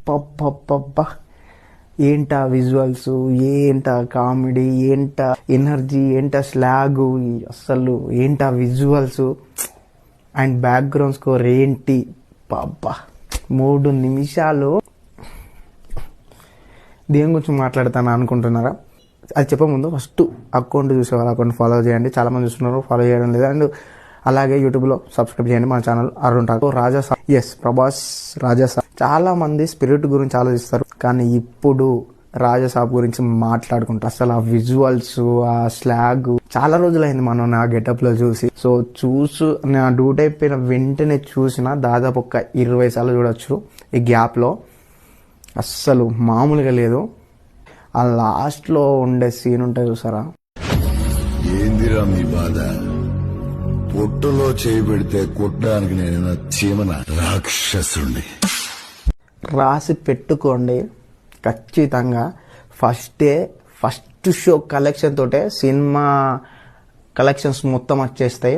పప్ప ఏంటా విజువల్స్, ఏంటా కామెడీ, ఏంటా ఎనర్జీ, ఏంటా స్లాగ్, అసలు ఏంటా విజువల్స్ అండ్ బ్యాక్గ్రౌండ్ స్కోర్ ఏంటి. పాపా 3 నిమిషాలు దేని గురించి మాట్లాడతాను అనుకుంటున్నారా? అది చెప్పే ముందు ఫస్ట్ అకౌంట్ చూసేవాళ్ళు అకౌంట్ ఫాలో చేయండి. చాలా మంది చూస్తున్నారు, ఫాలో చేయడం లేదు. అండ్ అలాగే యూట్యూబ్లో సబ్స్క్రైబ్ చేయండి మన ఛానల్ అరుణ్ ఠాకూర్. రాజా సాబ్, ఎస్ ప్రభాస్ రాజా సాబ్. చాలా మంది స్పిరిట్ గురించి ఆలోచిస్తారు, కానీ ఇప్పుడు రాజా సాబ్ గురించి మాట్లాడుకుంటారు. అసలు ఆ విజువల్స్, ఆ స్లాగ్ చాలా రోజులైంది మనం నా గెటప్ లో చూసి. సో నా డ్యూటీ అయిపోయిన వెంటనే చూసిన దాదాపు ఒక 20 సార్లు చూడొచ్చు ఈ గ్యాప్ లో. అస్సలు మామూలుగా లేదు. ఆ లాస్ట్ లో ఉండే సీన్ ఉంటుంది చూసారా, ఏందిరా మీ బాధ? పొట్టులో చేయి పెడితే కొట్టడానికి నేను చీమన రాక్షసుండి. రాసి పెట్టుకోండి ఖచ్చితంగా. ఫస్ట్ షో కలెక్షన్ తోటే సినిమా కలెక్షన్స్ మొత్తం వచ్చేస్తాయి.